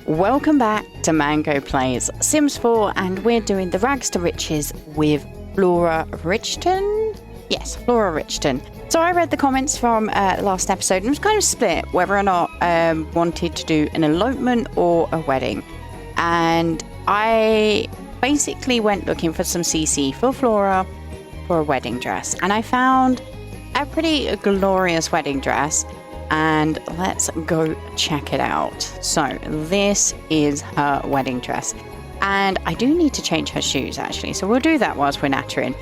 Welcome back to Mango Plays Sims 4, and we're doing the Rags to Riches with Flora Richton. Yes, Flora Richton. So I read the comments from last episode and it was kind of split whether or not wanted to do an elopement or a wedding. And I basically went looking for some CC for Flora for a wedding dress. And I found a pretty glorious wedding dress. And let's go check it out. So this is her wedding dress. And I do need to change her shoes actually. So we'll do that whilst we're nattering.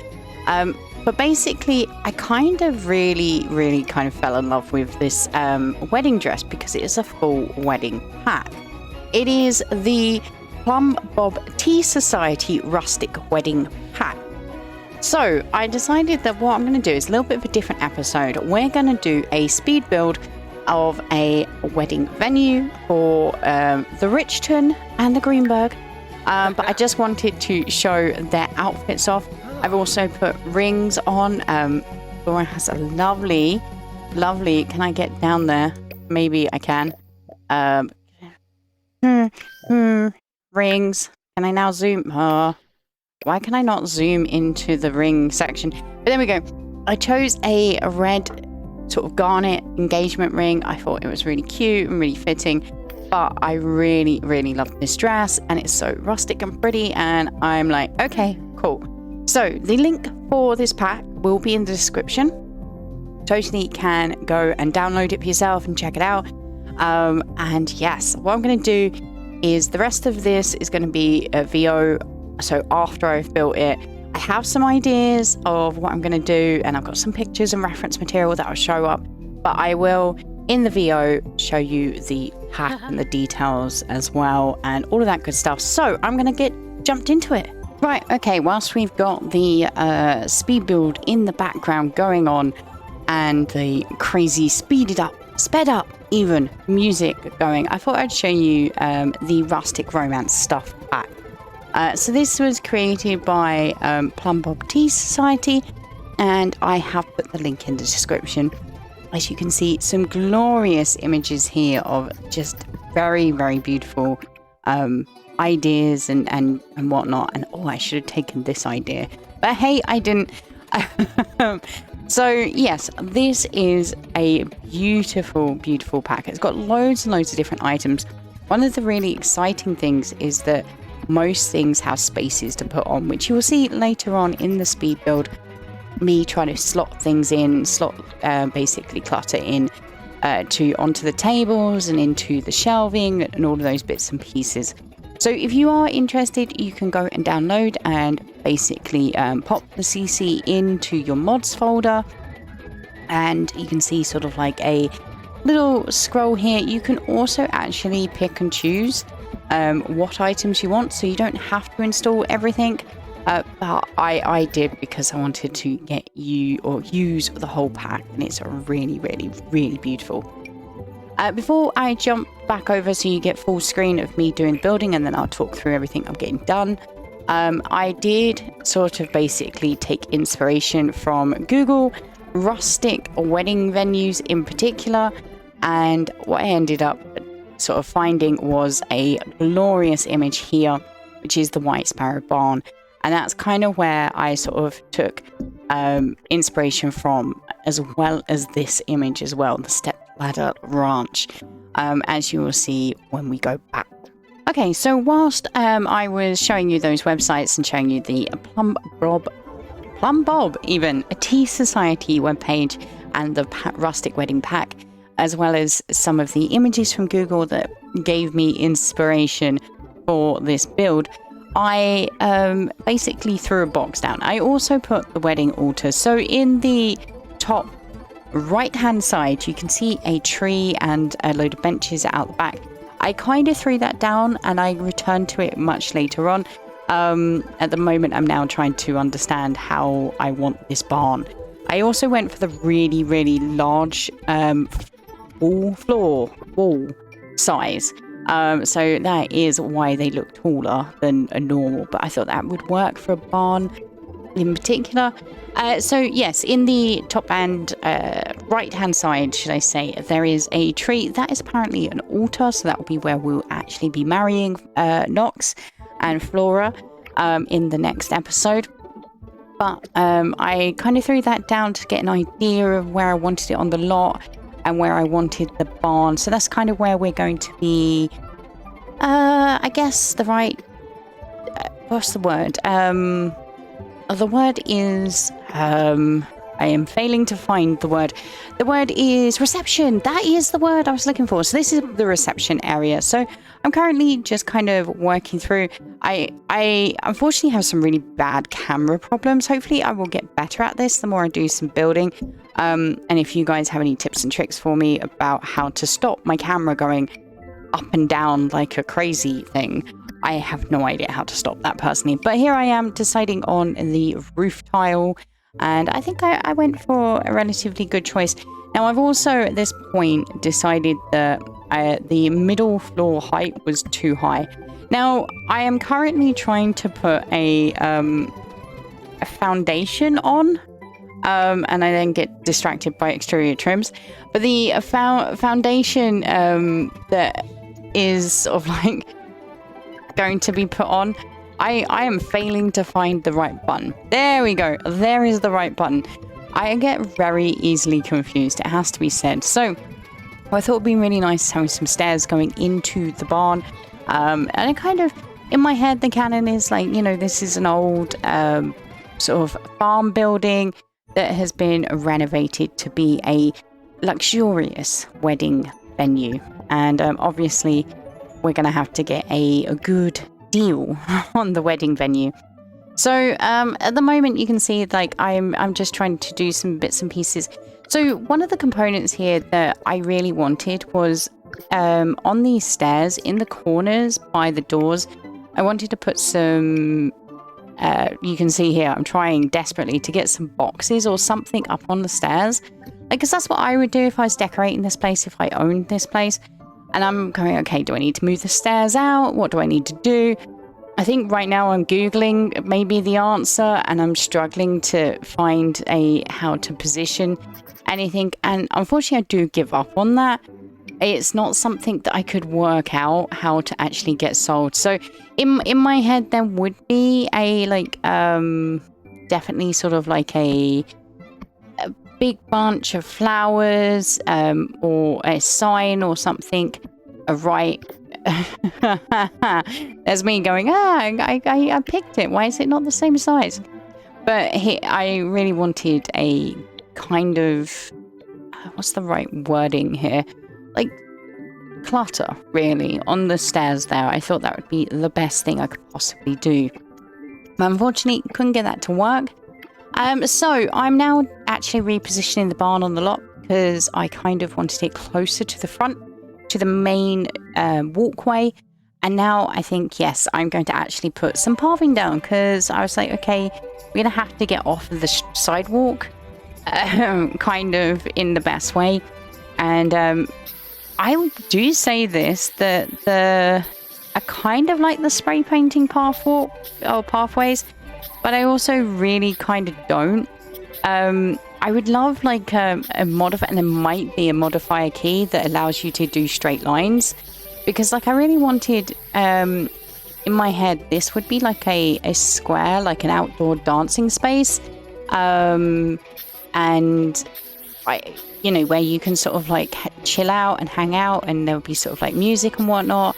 But basically, I kind of really kind of fell in love with this wedding dress because it is a full wedding pack. It is the Plum Bob Tea Society Rustic Wedding Pack. So I decided that what I'm going to do is a little bit of a different episode. We're going to do a speed build of a wedding venue for the Richton and the Greenberg. But I just wanted to show their outfits off. I've also put rings on. Laura has a lovely, can I get down there? Maybe I can. Rings. Can I now zoom? Why can I not zoom into the ring section? But there we go. I chose a red sort of garnet engagement ring. I thought it was really cute and really fitting. But I really love this dress and it's so rustic and pretty, and I'm like, okay, cool. So the link for this pack will be in the description. Totally can go and download it for yourself and check it out. And yes, what I'm going to do is the rest of this is going to be a VO. So after I've built it, I have some ideas of what I'm going to do, and I've got some pictures and reference material that will show up. But I will, in the VO, show you the pack and the details as well and all of that good stuff. So I'm going to get jumped into it. Right, okay, whilst we've got the speed build in the background going on and the crazy sped up even music going, I thought I'd show you the Rustic Romance stuff pack. So this was created by Plum Bob Tea Society, and I have put the link in the description. As you can see, some glorious images here of just very beautiful ideas and whatnot. And oh, I should have taken this idea, but hey, I didn't. So yes, this is a beautiful pack. It's got loads and loads of different items. One of the really exciting things is that most things have spaces to put on, which you will see later on in the speed build. Me trying to slot things in, basically clutter in onto the tables and into the shelving and all of those bits and pieces. So if you are interested, you can go and download and basically pop the CC into your mods folder, and you can see sort of like a little scroll here. You can also actually pick and choose what items you want, so you don't have to install everything. But I did because I wanted to get you or use the whole pack, and it's really beautiful. Before I jump back over so you get full screen of me doing building, and then I'll talk through everything I'm getting done. I did sort of basically take inspiration from Google, rustic wedding venues in particular, and what I ended up sort of finding was a glorious image here, which is the White Sparrow Barn. And that's kind of where I sort of took inspiration from, as well as this image as well, the Stepladder Ranch, as you will see when we go back. Okay, so whilst I was showing you those websites and showing you the Plum Bob, even a Tea Society webpage, and the Rustic Wedding Pack, as well as some of the images from Google that gave me inspiration for this build, I basically threw a box down. I also put the wedding altar. So in the top right hand side, you can see a tree and a load of benches out the back. I kind of threw that down and I returned to it much later on. At the moment, I'm now trying to understand how I want this barn. I also went for the really large wall size. So that is why they look taller than a normal, but I thought that would work for a barn in particular. So yes, in the top and right hand side, should I say, there is a tree that is apparently an altar, so that will be where we'll actually be marrying Nox and Flora in the next episode. But I kind of threw that down to get an idea of where I wanted it on the lot and where I wanted the barn. So that's kind of where we're going to be, I guess the right, what's the word? The word is, I am failing to find the word. The word is reception. That is the word I was looking for. So this is the reception area. So I'm currently just kind of working through. I unfortunately have some really bad camera problems. Hopefully I will get better at this the more I do some building. And if you guys have any tips and tricks for me about how to stop my camera going up and down like a crazy thing, I have no idea how to stop that personally. But here I am deciding on the roof tile, and I think I went for a relatively good choice. Now I've also at this point decided that the middle floor height was too high. Now I am currently trying to put a foundation on, and I then get distracted by exterior trims. But the foundation that is sort of like going to be put on, I am failing to find the right button. There we go. There is the right button. I get very easily confused, it has to be said. So I thought it would be really nice having some stairs going into the barn. And I kind of, in my head, the canon is like, you know, this is an old sort of farm building that has been renovated to be a luxurious wedding venue. And obviously we're going to have to get a good deal on the wedding venue. So at the moment you can see like I'm just trying to do some bits and pieces. So one of the components here that I really wanted was on these stairs in the corners by the doors. I wanted to put some you can see here I'm trying desperately to get some boxes or something up on the stairs, because that's what I would do if I was decorating this place, if I owned this place. And I'm going, okay, do I need to move the stairs out? What do I need to do? I think right now I'm Googling maybe the answer, and I'm struggling to find how to position anything. And unfortunately, I do give up on that. It's not something that I could work out how to actually get sold. So in my head, there would be a definitely sort of like a big bunch of flowers, or a sign or something. Right. There's me going, I picked it. Why is it not the same size? But I really wanted a kind of, what's the right wording here? Like clutter, really, on the stairs there. I thought that would be the best thing I could possibly do. But unfortunately, couldn't get that to work. So I'm now actually repositioning the barn on the lot because I kind of wanted it closer to the front, to the main walkway. And now I think, yes, I'm going to actually put some pathing down, because I was like, okay, we're going to have to get off of the sidewalk kind of in the best way. And I do say this, that I kind of like the spray painting pathways, but I also really kind of don't. I would love like a modifier, and there might be a modifier key that allows you to do straight lines, because like I really wanted, in my head, this would be like a square, like an outdoor dancing space, and you know, where you can sort of like chill out and hang out, and there'll be sort of like music and whatnot.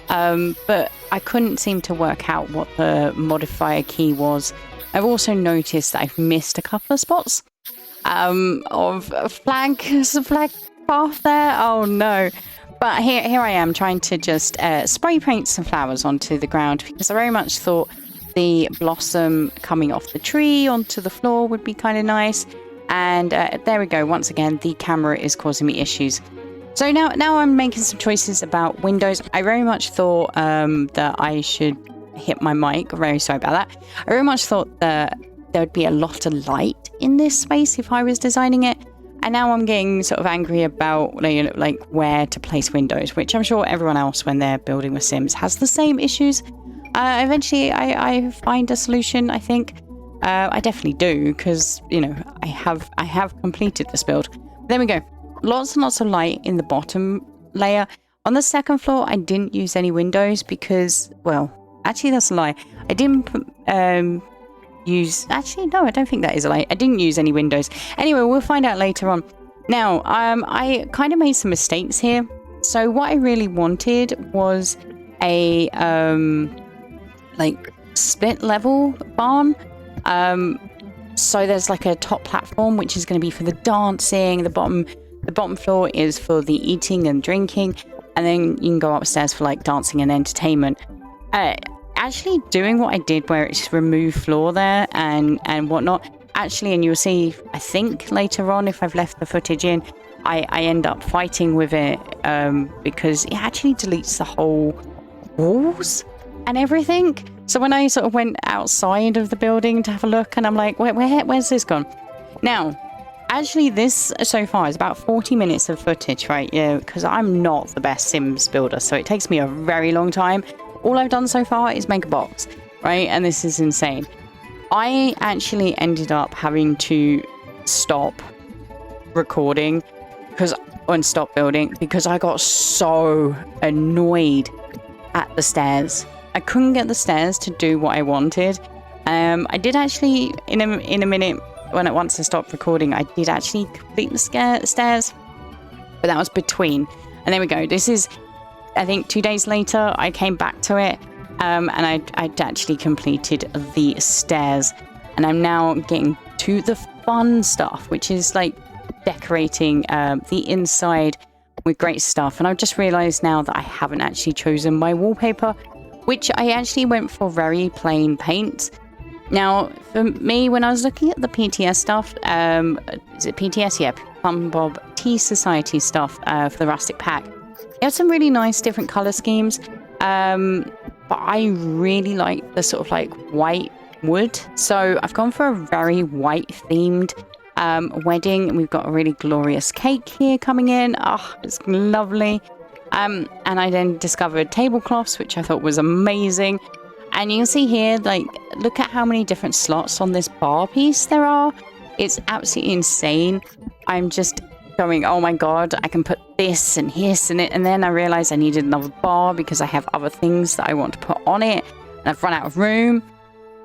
But I couldn't seem to work out what the modifier key was. I've also noticed that I've missed a couple of spots of flag path there. Oh no. But here I am trying to just spray paint some flowers onto the ground, because I very much thought the blossom coming off the tree onto the floor would be kind of nice. And there we go. Once again, the camera is causing me issues. So now I'm making some choices about windows. I very much thought that I should hit my mic. Very sorry about that. I very much thought that there would be a lot of light in this space if I was designing it. And now I'm getting sort of angry about like where to place windows, which I'm sure everyone else when they're building with Sims has the same issues. Eventually I find a solution, I think. I definitely do, because, you know, I have completed this build. There we go. Lots and lots of light in the bottom layer. On the second floor, I didn't use any windows because, well, actually that's a lie. I didn't actually, no, I don't think that is a lie. I didn't use any windows. Anyway, we'll find out later on. Now, I kind of made some mistakes here. So what I really wanted was a, like, split level barn. So there's like a top platform, which is going to be for the dancing. The bottom floor is for the eating and drinking. And then you can go upstairs for like dancing and entertainment. Actually doing what I did where it's remove floor there and whatnot. Actually, and you'll see, I think later on, if I've left the footage in, I end up fighting with it because it actually deletes the whole walls and everything. So when I sort of went outside of the building to have a look, and I'm like, where's this gone? Now, actually, this so far is about 40 minutes of footage, right? Yeah, because I'm not the best Sims builder, so it takes me a very long time. All I've done so far is make a box, right? And this is insane. I actually ended up having to stop recording and stop building because I got so annoyed at the stairs. I couldn't get the stairs to do what I wanted. I did actually, in a minute, once I stopped recording, I did actually complete the stairs, but that was between. And there we go. This is, I think, 2 days later, I came back to it, and I'd actually completed the stairs. And I'm now getting to the fun stuff, which is like decorating the inside with great stuff. And I've just realized now that I haven't actually chosen my wallpaper, which I actually went for very plain paint. Now, for me, when I was looking at the PTS stuff, is it PTS? Yeah, Plum Bob Tea Society stuff for the Rustic pack. They have some really nice different color schemes, but I really like the sort of like white wood. So I've gone for a very white themed wedding, and we've got a really glorious cake here coming in. Oh, it's lovely. And I then discovered tablecloths, which I thought was amazing. And you can see here, like, look at how many different slots on this bar piece there are. It's absolutely insane. I'm just going, oh my god, I can put this and this and it. And then I realized I needed another bar because I have other things that I want to put on it. And I've run out of room.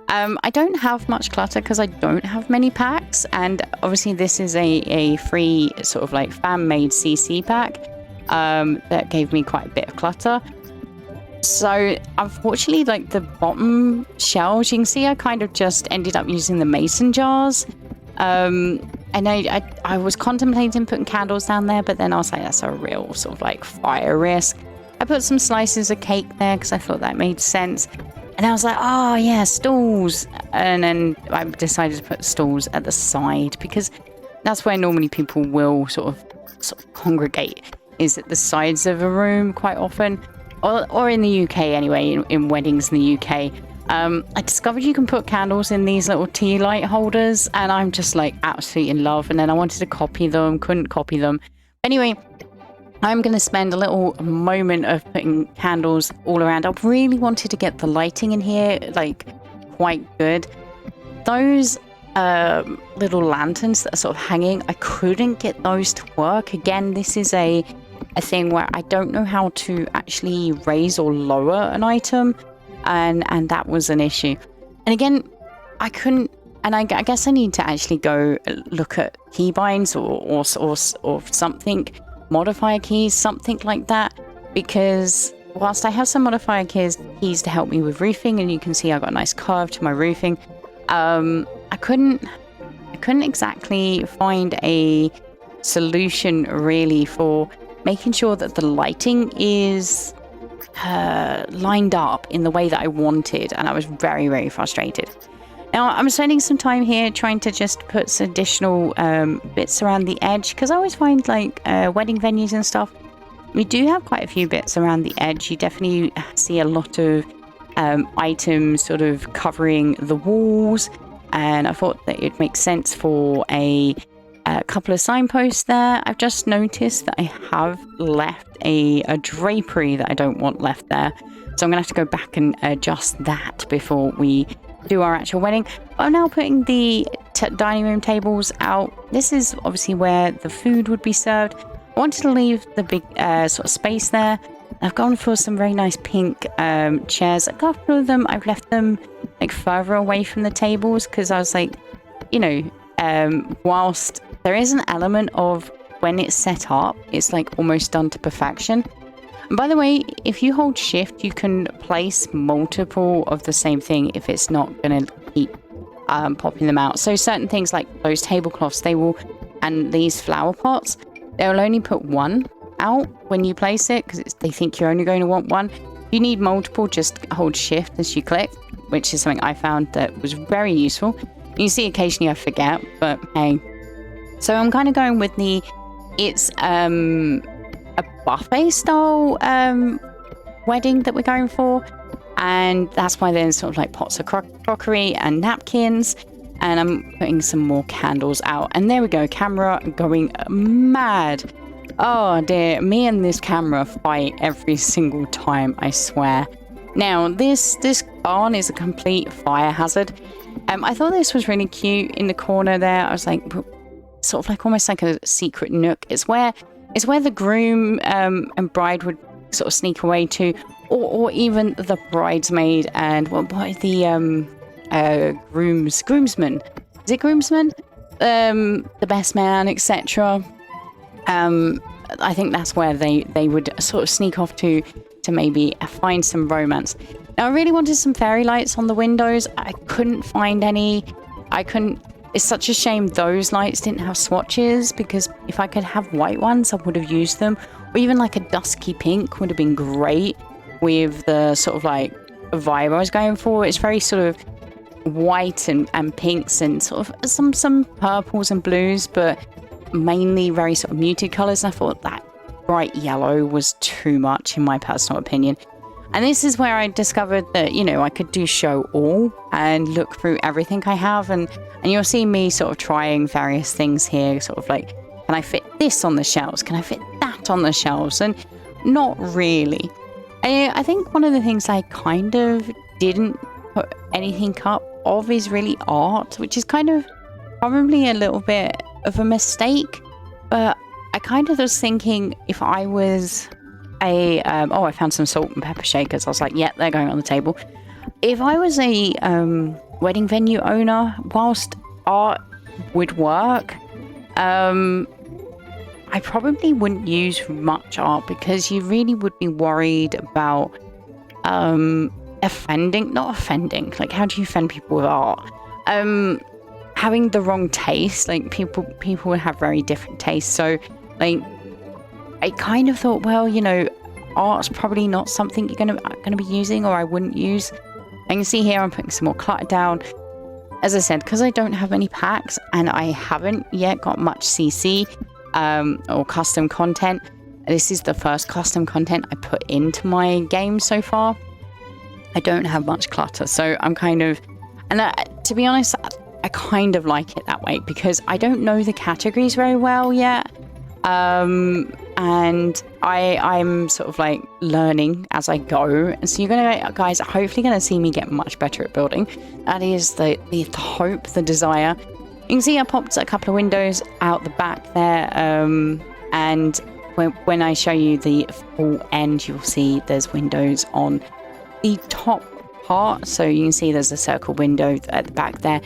I don't have much clutter because I don't have many packs. And obviously this is a free sort of like fan-made CC pack that gave me quite a bit of clutter. So unfortunately, like the bottom shelves, you can see I kind of just ended up using the mason jars. And I was contemplating putting candles down there, but then I was like, that's a real sort of like fire risk. I put some slices of cake there because I thought that made sense. And I was like, oh yeah, stools. And then I decided to put stools at the side because that's where normally people will sort of congregate, is at the sides of a room quite often. Or in the UK anyway, in weddings in the UK. I discovered you can put candles in these little tea light holders, and I'm just like absolutely in love. And then I wanted to copy them, couldn't copy them. Anyway, I'm going to spend a little moment of putting candles all around. I really wanted to get the lighting in here like quite good. Those little lanterns that are sort of hanging, I couldn't get those to work. Again, this is a thing where I don't know how to actually raise or lower an item, and that was an issue. And again, I couldn't, and I guess I need to actually go look at keybinds or something, modifier keys, something like that, because whilst I have some modifier keys to help me with roofing, and you can see I got a nice curve to my roofing, I couldn't exactly find a solution really for making sure that the lighting is lined up in the way that I wanted, and I was very, very frustrated. Now, I'm spending some time here trying to just put some additional bits around the edge, because I always find, like, wedding venues and stuff, we do have quite a few bits around the edge. You definitely see a lot of items sort of covering the walls, and I thought that it makes sense for a couple of signposts there. I've just noticed that I have left a drapery that I don't want left there, so I'm gonna have to go back and adjust that before we do our actual wedding. But I'm now putting the dining room tables out. This is obviously where the food would be served. I wanted to leave the big sort of space there. I've gone for some very nice pink chairs. A couple of them, I've left them like further away from the tables because I was like, you know, whilst there is an element of when it's set up, it's like almost done to perfection. And by the way, if you hold shift, you can place multiple of the same thing if it's not going to keep popping them out. So certain things like those tablecloths, they will, and these flower pots, they'll only put one out when you place it because they think you're only going to want one. If you need multiple, just hold shift as you click, which is something I found that was very useful. You see occasionally I forget, but hey. So I'm kind of going with it's a buffet style wedding that we're going for, and that's why there's sort of like pots of crockery and napkins, and I'm putting some more candles out. And there we go, camera going mad. Oh dear, me and this camera fight every single time, I swear. Now this barn is a complete fire hazard. I thought this was really cute in the corner there. I was like, sort of like almost like a secret nook. It's where the groom and bride would sort of sneak away to, or even the bridesmaid and the groomsman. Is it groomsman? The best man, etc. I think that's where they would sort of sneak off to maybe find some romance. Now I really wanted some fairy lights on the windows. I couldn't find any. It's such a shame those lights didn't have swatches, because if I could have white ones I would have used them, or even like a dusky pink would have been great with the sort of like vibe I was going for. It's very sort of white and pinks and sort of some purples and blues, but mainly very sort of muted colors. And I thought that bright yellow was too much in my personal opinion. And this is where I discovered that, you know, I could do show all and look through everything I have, and you'll see me sort of trying various things here, sort of like, can I fit this on the shelves? Can I fit that on the shelves? And not really. I think one of the things I kind of didn't put anything up of is really art, which is kind of probably a little bit of a mistake. But I kind of was thinking, if I was I found some salt and pepper shakers. I was like, yeah, they're going on the table. If I was a wedding venue owner, whilst art would work, I probably wouldn't use much art, because you really would be worried about not offending. Like, how do you offend people with art? Having the wrong taste. Like, people would have very different tastes. So, like, I kind of thought, well, you know, art's probably not something you're gonna be using, or I wouldn't use. And you can see here I'm putting some more clutter down. As I said, because I don't have any packs and I haven't yet got much CC or custom content. This is the first custom content I put into my game so far. I don't have much clutter, so I'm kind of, and to be honest, I kind of like it that way, because I don't know the categories very well yet. And I'm sort of like learning as I go, and so you're guys are hopefully gonna see me get much better at building. That is the hope, the desire. You can see I popped a couple of windows out the back there, and when I show you the full end, you'll see there's windows on the top part, so you can see there's a circle window at the back there.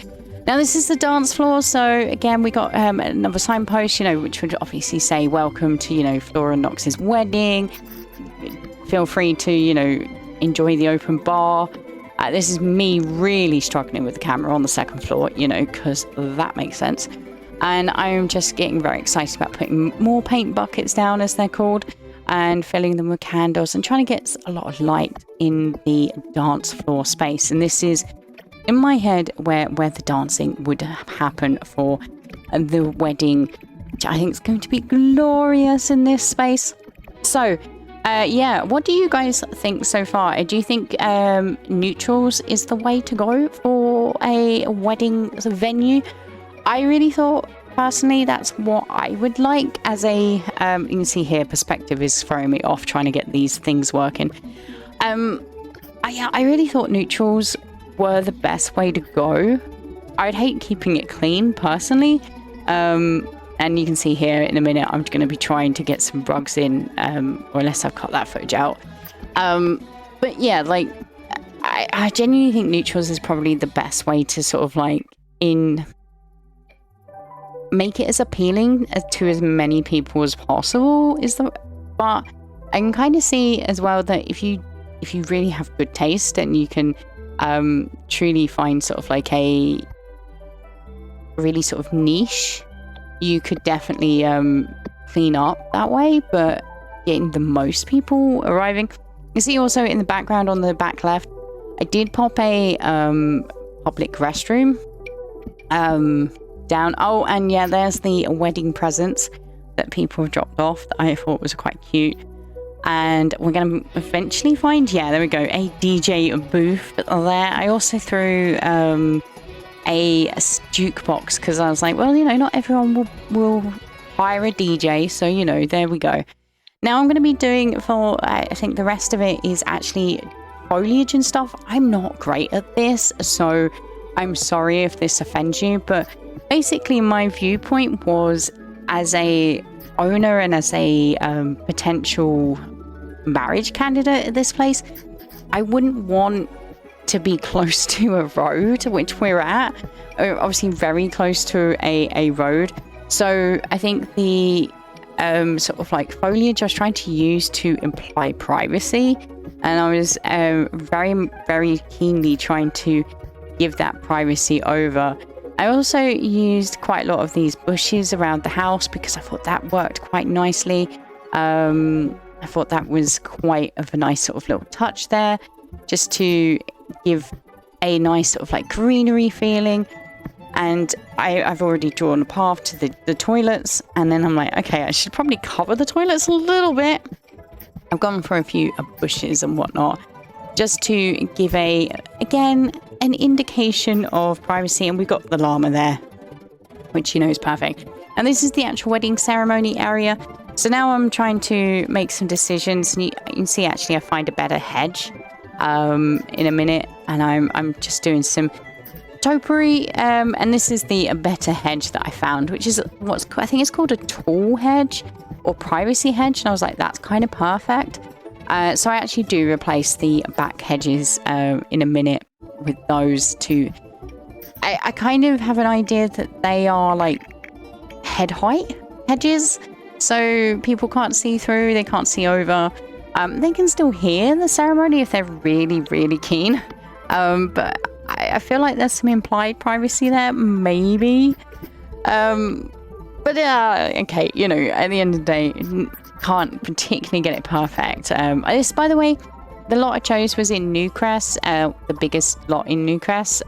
Now this is the dance floor, so again we got another signpost, you know, which would obviously say welcome to, you know, Flora and Knox's wedding. Feel free to, you know, enjoy the open bar. This is me really struggling with the camera on the second floor, you know, because that makes sense. And I'm just getting very excited about putting more paint buckets down, as they're called, and filling them with candles and trying to get a lot of light in the dance floor space. And this is, in my head, where the dancing would happen for the wedding, which I think is going to be glorious in this space. So, yeah, what do you guys think so far? Do you think neutrals is the way to go for a wedding venue? I really thought, personally, that's what I would like as a, you can see here, perspective is throwing me off trying to get these things working. I really thought neutrals were the best way to go. I'd hate keeping it clean personally. And you can see here in a minute, I'm going to be trying to get some rugs in, or unless I've cut that footage out. But yeah, like, I genuinely think neutrals is probably the best way to sort of like make it as appealing to as many people as possible. But I can kind of see as well that if you really have good taste and you can truly find sort of like a really sort of niche, you could definitely clean up that way, but getting the most people arriving. You see also in the background on the back left, I did pop a public restroom down. Oh, and yeah, there's the wedding presents that people have dropped off that I thought was quite cute. And we're going to eventually find, yeah, there we go, a DJ booth there. I also threw a jukebox because I was like, well, you know, not everyone will hire a DJ, so, you know, there we go. Now I'm going to be doing for, I think the rest of it is actually foliage and stuff. I'm not great at this, so I'm sorry if this offends you, but basically my viewpoint was as a owner and as a potential marriage candidate at this place, I wouldn't want to be close to a road, which we're at, obviously very close to a road. So I think the sort of like foliage I was trying to use to imply privacy, and I was very, very keenly trying to give that privacy over. I also used quite a lot of these bushes around the house because I thought that worked quite nicely. I thought that was quite of a nice sort of little touch there, just to give a nice sort of like greenery feeling. And I've already drawn a path to the toilets, and then I'm like, okay, I should probably cover the toilets a little bit. I've gone for a few bushes and whatnot, just to give again, an indication of privacy. And we've got the llama there, which, you know, is perfect. And this is the actual wedding ceremony area. So now I'm trying to make some decisions. And you can see, actually, I find a better hedge in a minute. And I'm just doing some topiary. And this is the better hedge that I found, which is I think it's called a tall hedge or privacy hedge. And I was like, that's kind of perfect. So I actually do replace the back hedges in a minute with those two. I kind of have an idea that they are like head height hedges, so people can't see through, they can't see over. They can still hear the ceremony if they're really, really keen. But I feel like there's some implied privacy there, maybe. But okay, you know, at the end of the day, can't particularly get it perfect. This, by the way, the lot I chose was in Newcrest, the biggest lot in Newcrest,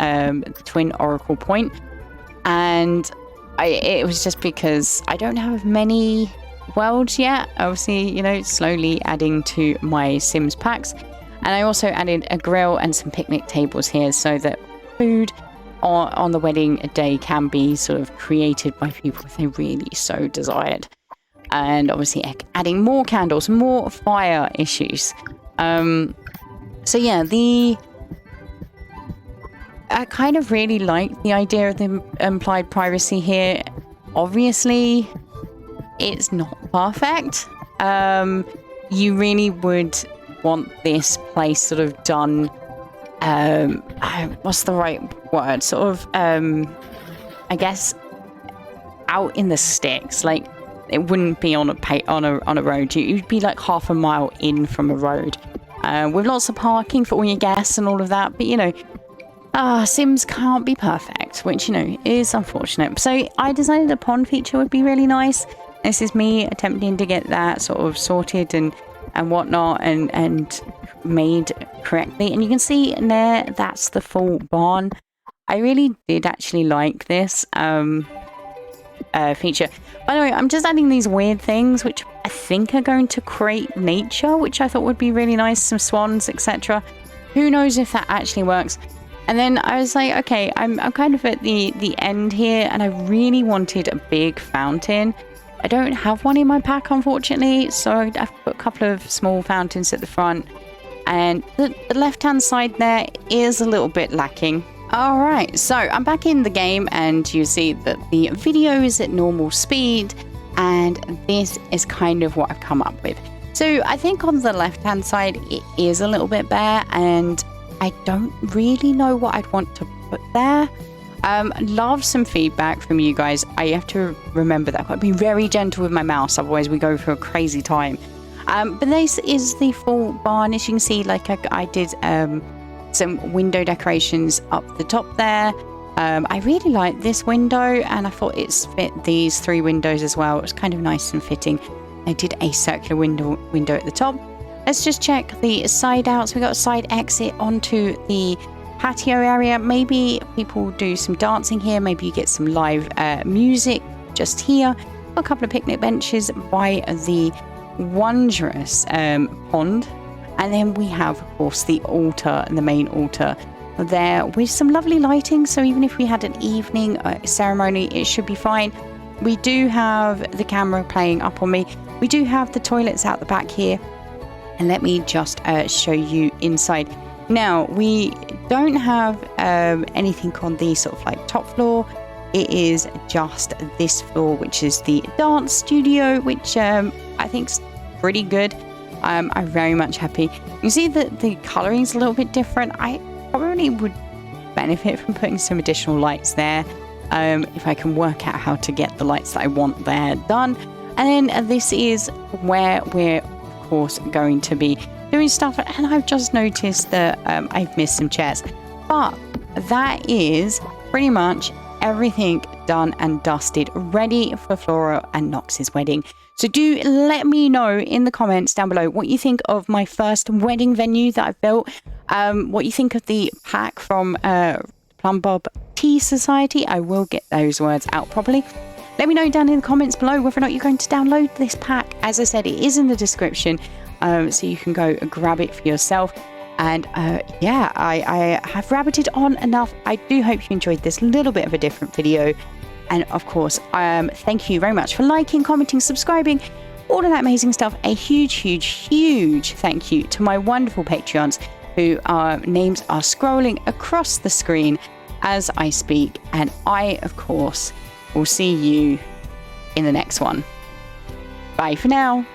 Twin Oracle Point. And it was just because I don't have many worlds yet. Obviously, you know, slowly adding to my Sims packs. And I also added a grill and some picnic tables here so that food on the wedding day can be sort of created by people if they really so desired. And obviously adding more candles, more fire issues. So yeah, I kind of really like the idea of the implied privacy here. Obviously, it's not perfect. You really would want this place sort of done, what's the right word? Sort of, I guess, out in the sticks. Like, it wouldn't be on a road. You'd be like half a mile in from a road, with lots of parking for all your guests and all of that. But, you know, Sims can't be perfect, which, you know, is unfortunate. So I decided a pond feature would be really nice. This is me attempting to get that sort of sorted and whatnot and made correctly. And you can see in there, that's the full barn. I really did actually like this feature. By the way, I'm just adding these weird things which I think are going to create nature, which I thought would be really nice, some swans, etc. Who knows if that actually works. And then I was like, okay, I'm kind of at the end here, and I really wanted a big fountain. I don't have one in my pack, unfortunately, so I've put a couple of small fountains at the front. and the left-hand side there is a little bit lacking. All right, so I'm back in the game, and you see that the video is at normal speed, and this is kind of what I've come up with. So I think on the left-hand side, it is a little bit bare, and I don't really know what I'd want to put there. Love some feedback from you guys. I have to remember that I've got to be very gentle with my mouse, otherwise we go for a crazy time. But this is the full varnish. You can see like I did some window decorations up the top there. I really like this window, and I thought it's fit these 3 windows as well. It was kind of nice and fitting. I did a circular window at the top. Let's just check the side out. So we got a side exit onto the patio area. Maybe people do some dancing here. Maybe you get some live music just here. A couple of picnic benches by the wondrous pond. And then we have, of course, the altar and the main altar there with some lovely lighting. So even if we had an evening ceremony, it should be fine. We do have the camera playing up on me. We do have the toilets out the back here. And let me just show you inside. Now, we don't have anything on the sort of like top floor. It is just this floor, which is the dance studio, which I think is pretty good. I'm very much happy. You see that the colouring is a little bit different. I probably would benefit from putting some additional lights there if I can work out how to get the lights that I want there done. And then this is where we're, of course, going to be doing stuff. And I've just noticed that I've missed some chairs. But that is pretty much everything done and dusted, ready for Flora and Knox's wedding. So do let me know in the comments down below what you think of my first wedding venue that I've built, what you think of the pack from Plum Bob Tea Society. I will get those words out properly. Let me know down in the comments below whether or not you're going to download this pack. As I said, it is in the description, so you can go grab it for yourself. And yeah, I have rabbited on enough. I do hope you enjoyed this little bit of a different video. And of course, thank you very much for liking, commenting, subscribing, all of that amazing stuff. A huge, huge, huge thank you to my wonderful Patreons who names are scrolling across the screen as I speak. And I, of course, will see you in the next one. Bye for now.